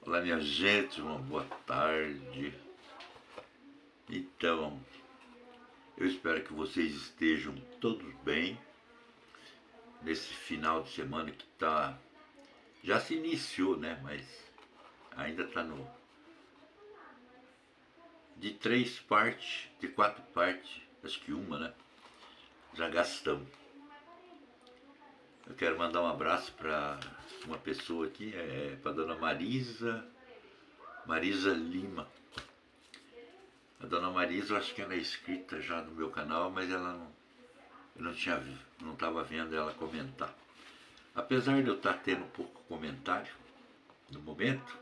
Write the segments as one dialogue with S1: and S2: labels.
S1: Olá, minha gente, uma boa tarde. Então, eu espero que vocês estejam todos bem nesse final de semana que tá. Já se iniciou, né? Mas ainda tá no. De 3 partes, de 4 partes, acho que uma, né? Já gastamos. Eu quero mandar um abraço para uma pessoa aqui, para dona Marisa Lima. A dona Marisa, eu acho que ela é inscrita já no meu canal, mas ela não, eu não estava vendo ela comentar. Apesar de eu estar tendo pouco comentário no momento,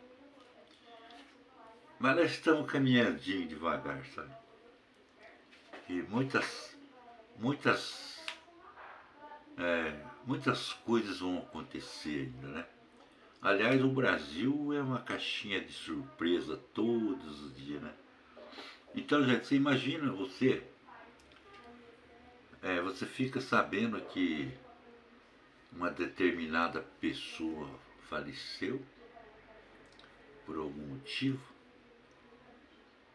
S1: mas nós estamos caminhandinho devagar, sabe? E muitas, muitas coisas vão acontecer ainda, né? Aliás, o Brasil é uma caixinha de surpresa todos os dias, né? Então, gente, você imagina você fica sabendo que uma determinada pessoa faleceu por algum motivo,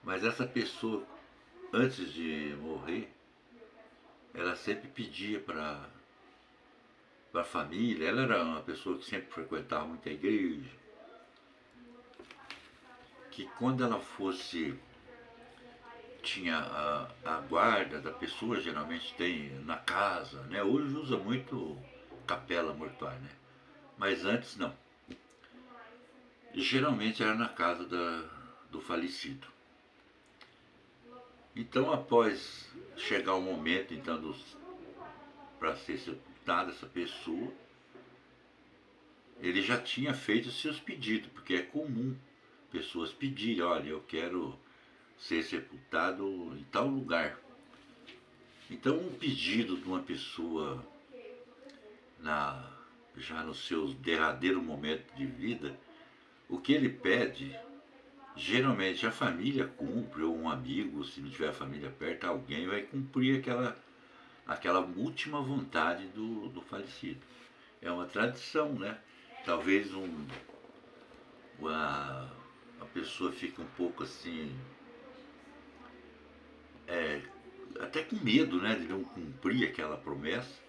S1: mas essa pessoa, antes de morrer, ela sempre pedia para a família. Ela era uma pessoa que sempre frequentava muita igreja, que quando ela fosse, tinha a guarda da pessoa, geralmente tem na casa, né? Hoje usa muito capela mortuária, né? Mas antes não. Geralmente era na casa do falecido. Então, após chegar o momento então para ser sepultada essa pessoa, ele já tinha feito os seus pedidos, porque é comum pessoas pedirem: olha, eu quero ser sepultado em tal lugar. Então, um pedido de uma pessoa na, já no seu derradeiro momento de vida, o que ele pede, geralmente a família cumpre, ou um amigo, se não tiver a família perto, alguém vai cumprir aquela última vontade do falecido. É uma tradição, né? Talvez a pessoa fique um pouco assim, até com medo, né, de não cumprir aquela promessa.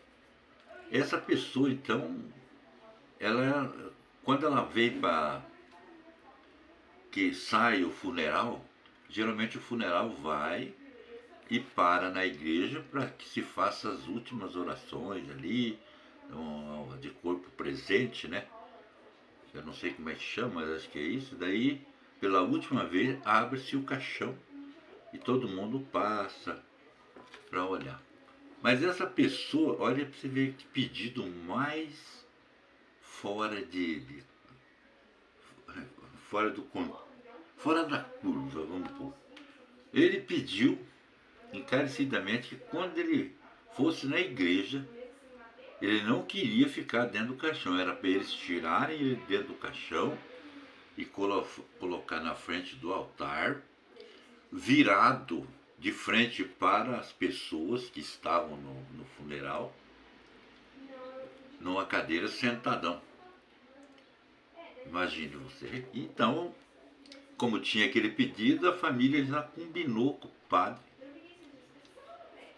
S1: Essa pessoa, então, ela, quando ela vem para que sai o funeral, geralmente o funeral vai e para na igreja para que se faça as últimas orações ali, de corpo presente, né? Eu não sei como é que chama, mas acho que é isso. Daí, pela última vez, abre-se o caixão e todo mundo passa para olhar. Mas essa pessoa, olha para você ver que pedido mais fora fora do fora da curva, vamos pôr. Ele pediu encarecidamente que quando ele fosse na igreja, ele não queria ficar dentro do caixão, era para eles tirarem ele dentro do caixão e colocar na frente do altar, virado de frente para as pessoas que estavam no funeral, numa cadeira sentadão. Imagine você. Então, como tinha aquele pedido, a família já combinou com o padre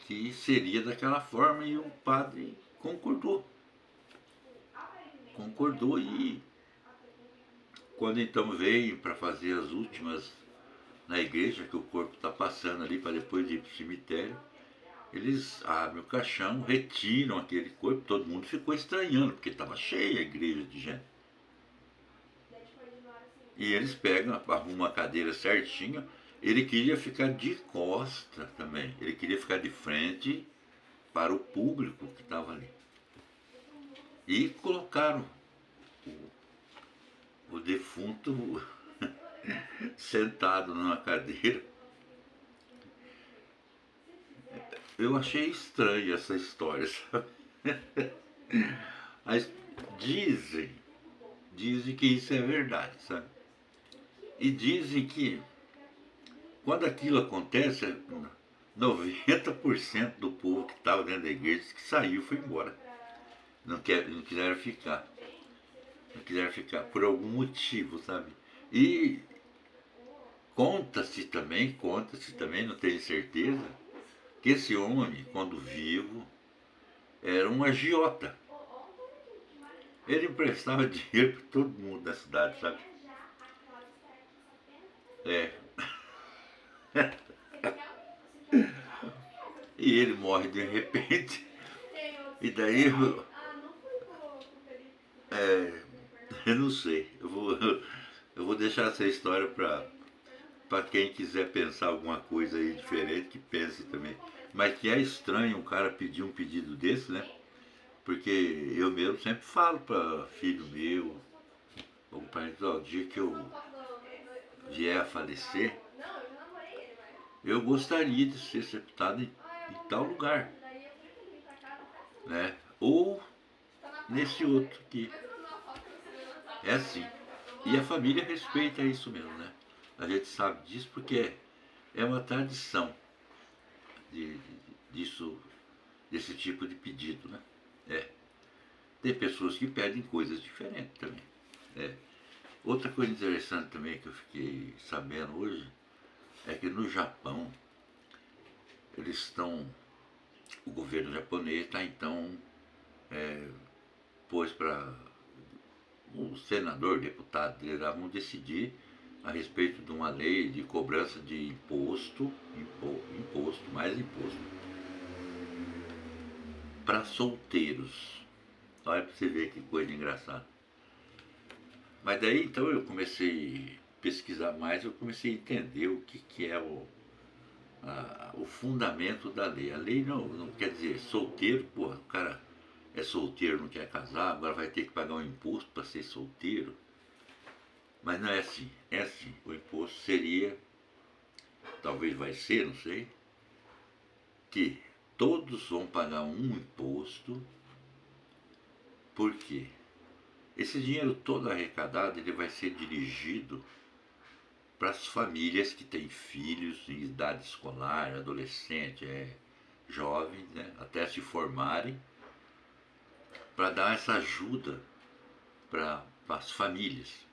S1: que seria daquela forma e o padre concordou. Concordou e quando então veio para fazer as últimas na igreja, que o corpo está passando ali para depois ir para o cemitério, eles abrem o caixão, retiram aquele corpo, todo mundo ficou estranhando, porque estava cheia a igreja de gente. E eles pegam, arrumam a cadeira certinho. Ele queria ficar de costa também, ele queria ficar de frente para o público que estava ali. E colocaram o defunto sentado numa cadeira. Eu achei estranha essa história, sabe? Mas dizem que isso é verdade, sabe? E dizem que quando aquilo acontece, 90% do povo que estava dentro da igreja que saiu e foi embora. Não quiseram ficar. Não quiseram ficar por algum motivo, sabe? E conta-se também, não tenho certeza, que esse homem, quando vivo, era um agiota. Ele emprestava dinheiro para todo mundo da cidade, sabe? É. E ele morre de repente. E daí é, eu não sei. Eu vou deixar essa história para quem quiser pensar alguma coisa aí diferente, que pense também. Mas que é estranho um cara pedir um pedido desse, né? Porque eu mesmo sempre falo para filho meu, ou parente, ó, o dia que eu vier a falecer, eu gostaria de ser sepultado em tal lugar, né? Ou nesse outro que é assim. E a família respeita isso mesmo, né? A gente sabe disso porque é uma tradição de, disso, desse tipo de pedido, né? É. Tem pessoas que pedem coisas diferentes também. É. Outra coisa interessante também que eu fiquei sabendo hoje é que no Japão eles estão, o governo japonês está então pôs para o senador, deputado dele lá vão decidir a respeito de uma lei de cobrança de imposto, mais imposto, para solteiros. Olha para você ver que coisa engraçada. Mas daí então eu comecei a pesquisar mais, eu comecei a entender o que é o fundamento da lei. A lei não quer dizer solteiro, porra, o cara é solteiro, não quer casar, agora vai ter que pagar um imposto para ser solteiro. Mas não é assim. É assim. O imposto seria, talvez vai ser, não sei, que todos vão pagar um imposto. Por quê? Esse dinheiro todo arrecadado ele vai ser dirigido para as famílias que têm filhos em idade escolar, adolescente, jovens, né, até se formarem, para dar essa ajuda para as famílias.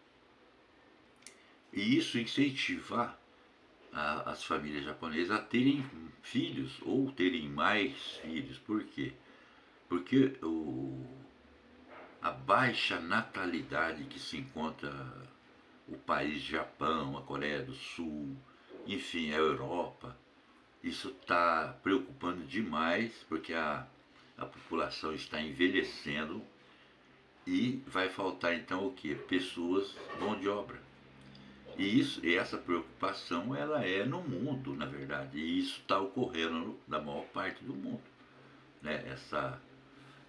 S1: E isso incentivar as famílias japonesas a terem filhos ou terem mais filhos. Por quê? Porque a baixa natalidade que se encontra o país Japão, a Coreia do Sul, enfim, a Europa, isso está preocupando demais porque a população está envelhecendo e vai faltar então o que? Pessoas, mão de obra. E essa preocupação ela é no mundo, na verdade, e isso está ocorrendo na maior parte do mundo. Né?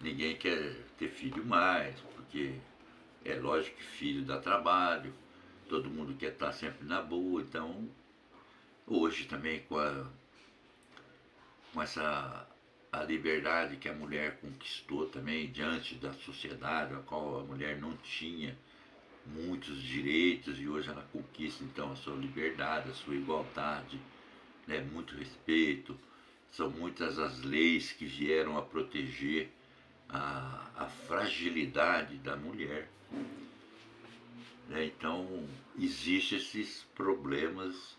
S1: Ninguém quer ter filho mais, porque é lógico que filho dá trabalho, todo mundo quer estar sempre na boa, então hoje também com essa a liberdade que a mulher conquistou também diante da sociedade, a qual a mulher não tinha muitos direitos e hoje ela conquista então a sua liberdade, a sua igualdade, né? Muito respeito. São muitas as leis que vieram a proteger a fragilidade da mulher. Né? Então, existem esses problemas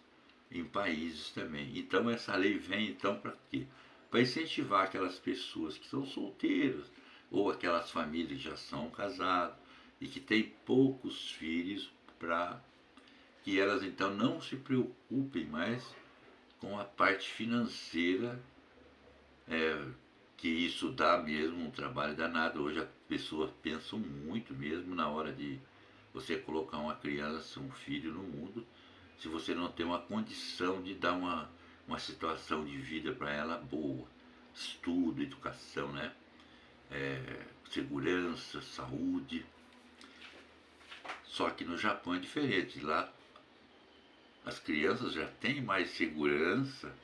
S1: em países também. Então, essa lei vem então para quê? Para incentivar aquelas pessoas que são solteiras ou aquelas famílias que já são casadas e que têm poucos filhos para que elas então não se preocupem mais com a parte financeira, que isso dá mesmo um trabalho danado. Hoje as pessoas pensam muito mesmo na hora de você colocar uma criança, um filho no mundo, se você não tem uma condição de dar uma situação de vida para ela boa. Estudo, educação, né? Segurança, saúde. Só que no Japão é diferente. Lá as crianças já têm mais segurança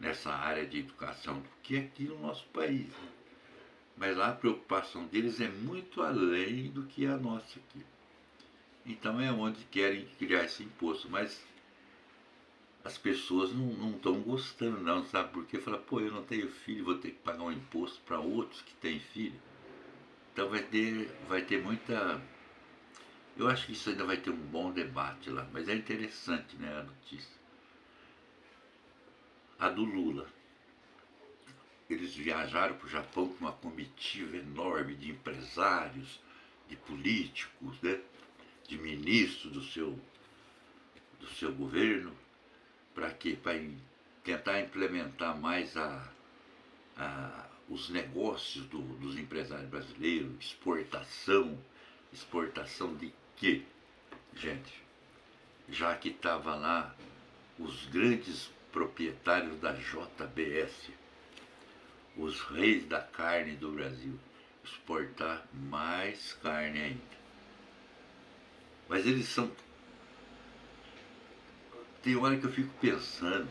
S1: nessa área de educação do que aqui no nosso país. Né? Mas lá a preocupação deles é muito além do que a nossa aqui. Então é onde querem criar esse imposto. Mas as pessoas não estão gostando não, sabe? Porque fala, pô, eu não tenho filho, vou ter que pagar um imposto para outros que têm filho. Então vai ter muita Eu acho que isso ainda vai ter um bom debate lá, mas é interessante, né, a notícia. A do Lula. Eles viajaram para o Japão com uma comitiva enorme de empresários, de políticos, né, de ministros do seu governo, para quê? Para tentar implementar mais os negócios dos empresários brasileiros, exportação. Exportação de quê, gente? Já que estava lá os grandes proprietários da JBS, os reis da carne do Brasil, exportar mais carne ainda. Mas eles são. Tem hora que eu fico pensando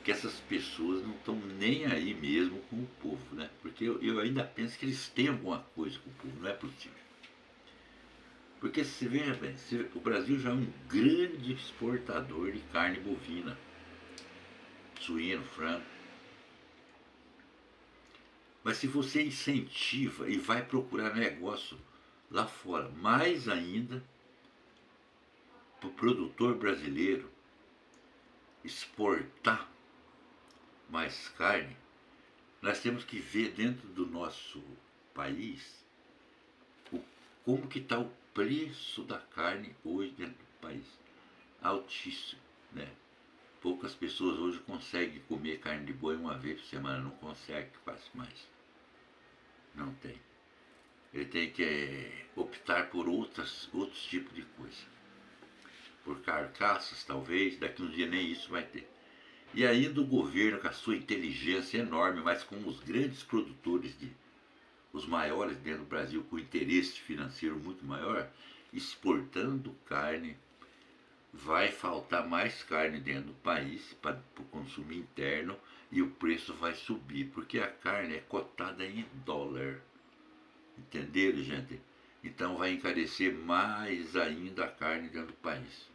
S1: que essas pessoas não estão nem aí mesmo com o povo, né? Porque eu ainda penso que eles têm alguma coisa com o povo, não é possível. Porque se veja bem, o Brasil já é um grande exportador de carne bovina, suíno, frango. Mas se você incentiva e vai procurar negócio lá fora, mais ainda para o produtor brasileiro exportar mais carne, nós temos que ver dentro do nosso país como que está o preço da carne hoje dentro do país. Altíssimo, né? Poucas pessoas hoje conseguem comer carne de boi uma vez por semana, não consegue quase mais. Não tem. Ele tem que optar por outros tipos de coisa. Por carcaças, talvez, daqui um dia nem isso vai ter. E ainda o governo, com a sua inteligência enorme, mas com os grandes produtores, os maiores dentro do Brasil, com interesse financeiro muito maior, exportando carne, vai faltar mais carne dentro do país para o consumo interno e o preço vai subir, porque a carne é cotada em dólar. Entenderam, gente? Então vai encarecer mais ainda a carne dentro do país.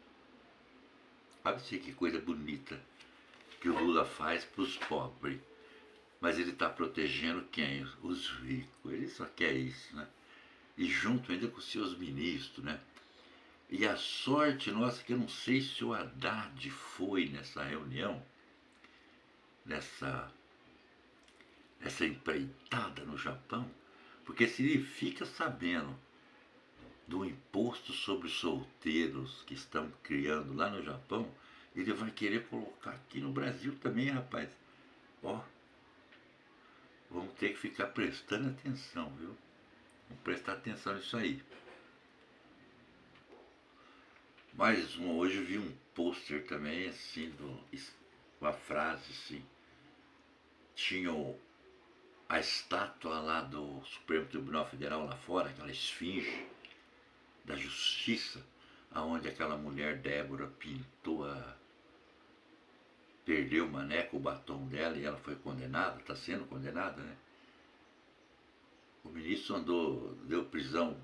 S1: Sabe que coisa bonita que o Lula faz para os pobres. Mas ele está protegendo quem? Os ricos. Ele só quer isso, né? E junto ainda com os seus ministros, né? E a sorte nossa, que eu não sei se o Haddad foi nessa reunião, nessa empreitada no Japão, porque se ele fica sabendo do imposto sobre os solteiros que estão criando lá no Japão, ele vai querer colocar aqui no Brasil também, rapaz. Ó, vamos ter que ficar prestando atenção, viu? Vamos prestar atenção nisso aí. Mais um, hoje eu vi um pôster também, assim, uma frase assim. Tinha a estátua lá do Supremo Tribunal Federal lá fora, aquela esfinge da justiça, aonde aquela mulher Débora pintou perdeu o maneco, o batom dela e ela foi condenada, está sendo condenada, né? O ministro deu prisão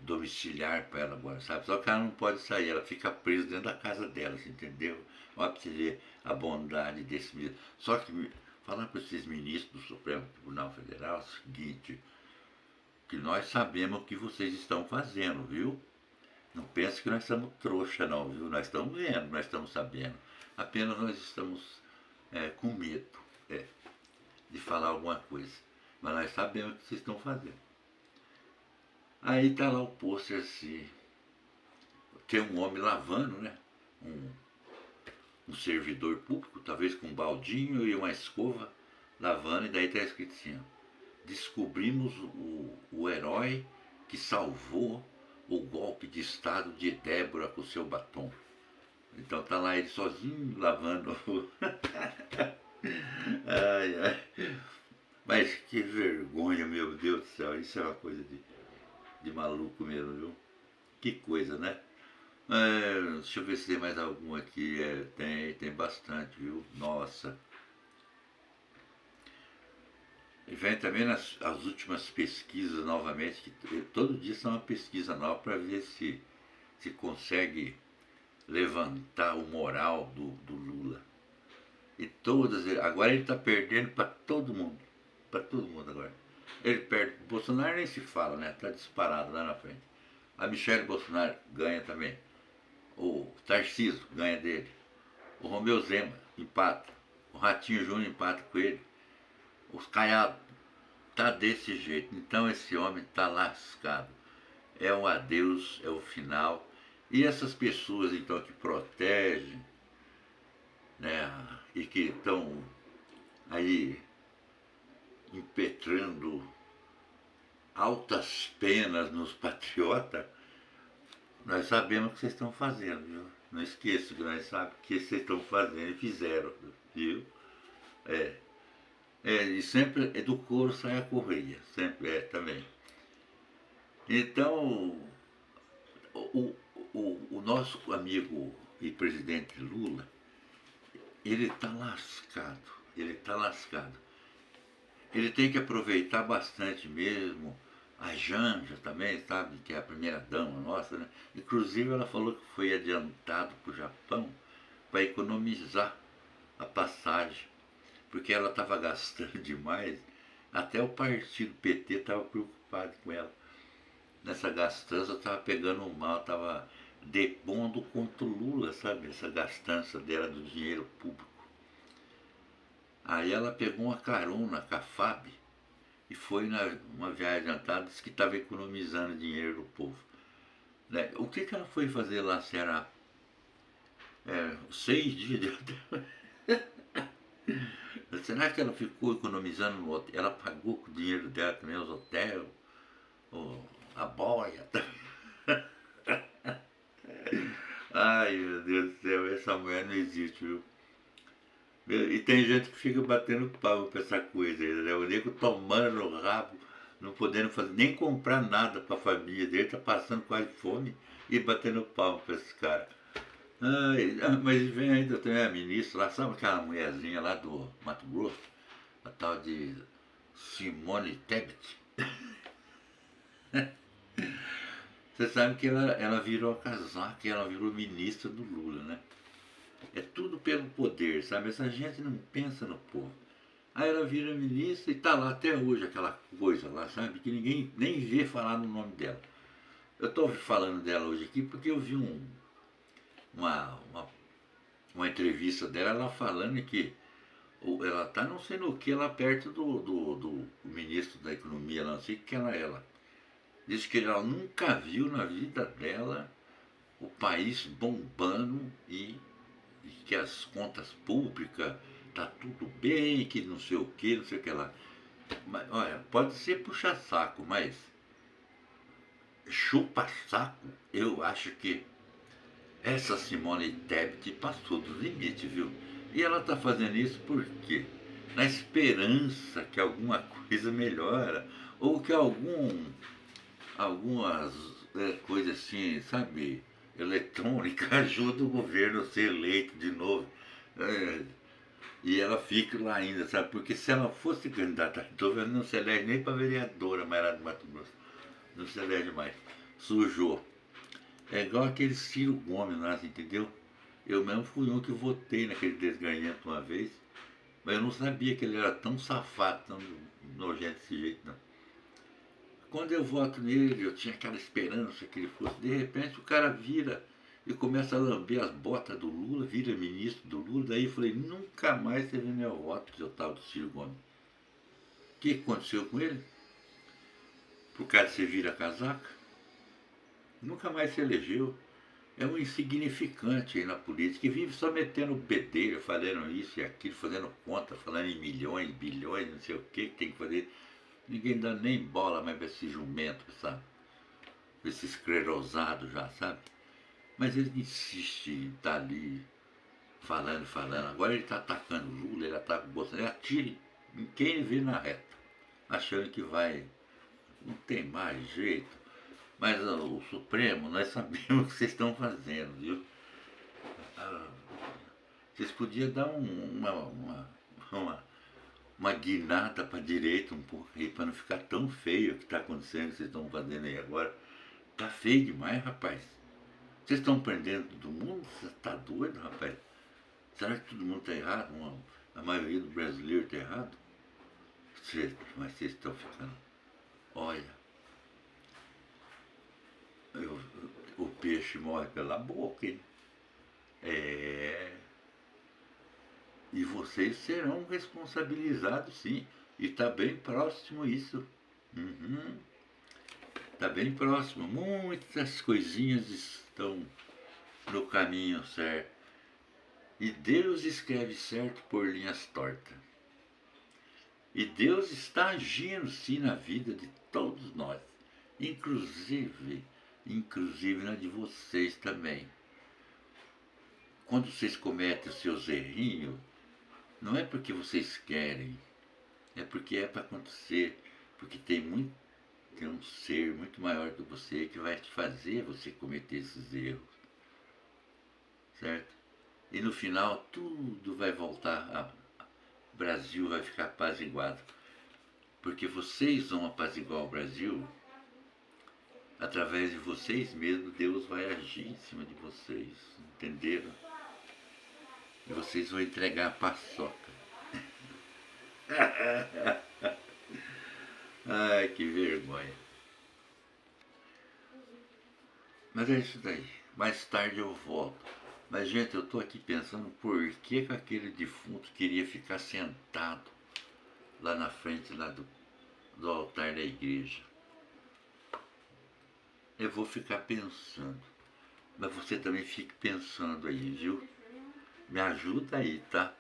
S1: domiciliar para ela agora, sabe? Só que ela não pode sair, ela fica presa dentro da casa dela, assim, entendeu? Olha para você ver a bondade desse ministro. Só que falar para esses ministros do Supremo Tribunal Federal é o seguinte, que nós sabemos o que vocês estão fazendo, viu? Não pense que nós estamos trouxa não, viu? Nós estamos vendo, nós estamos sabendo. Apenas nós estamos com medo de falar alguma coisa. Mas nós sabemos o que vocês estão fazendo. Aí tá lá o pôster assim. Tem um homem lavando, né? Um servidor público, talvez com um baldinho e uma escova, lavando, e daí tá escrito assim, ó, descobrimos o herói que salvou o golpe de estado de Débora com seu batom. Então tá lá ele sozinho lavando. Ai, ai. Mas que vergonha, meu Deus do céu. Isso é uma coisa de maluco mesmo, viu? Que coisa, né? Deixa eu ver se tem mais algum aqui. Tem bastante, viu? Nossa. E vem também as últimas pesquisas novamente, que todo dia são uma pesquisa nova para ver se consegue levantar o moral do Lula. E agora ele está perdendo para todo mundo. Para todo mundo agora. Ele perde. O Bolsonaro nem se fala, né? Está disparado lá na frente. A Michele Bolsonaro ganha também. O Tarcísio ganha dele. O Romeu Zema empata. O Ratinho Júnior empata com ele. Os Caiados. Tá desse jeito. Então esse homem tá lascado. É um adeus, é o final. E essas pessoas então que protegem, né, e que estão aí impetrando altas penas nos patriotas, nós sabemos o que vocês estão fazendo, viu? Não esqueça que nós sabemos o que vocês estão fazendo e fizeram, viu? É. E sempre é do couro sai a correia, sempre é também. Então, o, o nosso amigo e presidente Lula, ele está lascado, ele está lascado. Ele tem que aproveitar bastante mesmo. A Janja também, sabe, que é a primeira dama nossa, né? Inclusive ela falou que foi adiantado para o Japão para economizar a passagem, porque ela estava gastando demais. Até o partido PT estava preocupado com ela. Nessa gastança estava pegando mal, estava depondo contra o Lula, sabe? Essa gastança dela do dinheiro público. Aí ela pegou uma carona com a FAB e foi numa viagem adiantada, disse que estava economizando dinheiro do povo. Né? O que ela foi fazer lá, será? 6 dias de hotel. Será que ela ficou economizando no hotel? Ela pagou com o dinheiro dela também os hotéis, a boia. Ai, meu Deus do céu, essa mulher não existe, viu? E tem gente que fica batendo palma pra essa coisa, né? O nego tomando no rabo, não podendo fazer, nem comprar nada pra família dele, tá passando quase fome e batendo palma pra esses caras. Mas vem ainda também a ministra lá, sabe aquela mulherzinha lá do Mato Grosso? A tal de Simone Tebet. Você sabe que ela virou a casaca, ela virou ministra do Lula, né? É tudo pelo poder, sabe? Essa gente não pensa no povo. Aí ela vira ministra e tá lá até hoje aquela coisa lá, sabe? Que ninguém nem vê falar no nome dela. Eu estou falando dela hoje aqui porque eu vi uma, uma, uma entrevista dela, ela falando que ela tá não sei no que, lá perto do ministro da economia, não sei o que ela. Diz que ela nunca viu na vida dela o país bombando e que as contas públicas tá tudo bem, que não sei o que, não sei o que lá. Mas, olha, pode ser puxa-saco, mas chupa-saco, eu acho que essa Simone Tebet passou do limite, viu? E ela tá fazendo isso por quê? Na esperança que alguma coisa melhora, ou que algumas coisas assim, sabe, eletrônica ajuda o governo a ser eleito de novo. É, e ela fica lá ainda, sabe? Porque se ela fosse candidata de novo, ela não se elege nem para vereadora mais lá do Mato Grosso. Não se elege mais. Sujou. É igual aquele Ciro Gomes lá, entendeu? Eu mesmo fui um que votei naquele desganhento uma vez, mas eu não sabia que ele era tão safado, tão nojento desse jeito, não. Quando eu voto nele, eu tinha aquela esperança que ele fosse. De repente, o cara vira e começa a lamber as botas do Lula, vira ministro do Lula. Daí eu falei: nunca mais teve meu voto, seu tal do Ciro Gomes. O que aconteceu com ele? Por causa de você vira casaca? Nunca mais se elegeu. É um insignificante aí na política, que vive só metendo bedelho, fazendo isso e aquilo, fazendo conta, falando em milhões, bilhões, não sei o que tem que fazer. Ninguém dá nem bola mais pra esse jumento, sabe? Pra esse esclerosado já, sabe? Mas ele insiste em estar ali falando, falando. Agora ele está atacando o Lula, ele ataca o Bolsonaro, ele atira em quem ele vê na reta, achando que vai. Não tem mais jeito. Mas o Supremo, nós sabemos o que vocês estão fazendo, viu? Vocês podiam dar uma guinada para a direita um pouco aí, para não ficar tão feio o que está acontecendo, que vocês estão fazendo aí agora. Tá feio demais, rapaz. Vocês estão prendendo todo mundo? Você está doido, rapaz? Será que todo mundo está errado? A maioria do brasileiro está errado? Mas vocês estão ficando. Olha, eu O peixe morre pela boca, hein? É. E vocês serão responsabilizados, sim. E está bem próximo isso. Uhum. Está bem próximo. Muitas coisinhas estão no caminho certo. E Deus escreve certo por linhas tortas. E Deus está agindo sim na vida de todos nós. Inclusive, inclusive na de vocês também. Quando vocês cometem os seus errinhos, não é porque vocês querem, é porque é para acontecer. Porque tem um ser muito maior que você que vai te fazer você cometer esses erros, certo? E no final tudo vai voltar, o Brasil vai ficar apaziguado. Porque vocês vão apaziguar o Brasil, através de vocês mesmos, Deus vai agir em cima de vocês, entenderam? E vocês vão entregar a paçoca. Ai, que vergonha. Mas é isso daí. Mais tarde eu volto. Mas, gente, eu estou aqui pensando por que aquele defunto queria ficar sentado lá na frente do altar da igreja. Eu vou ficar pensando. Mas você também fique pensando aí, viu? Me ajuda aí, tá?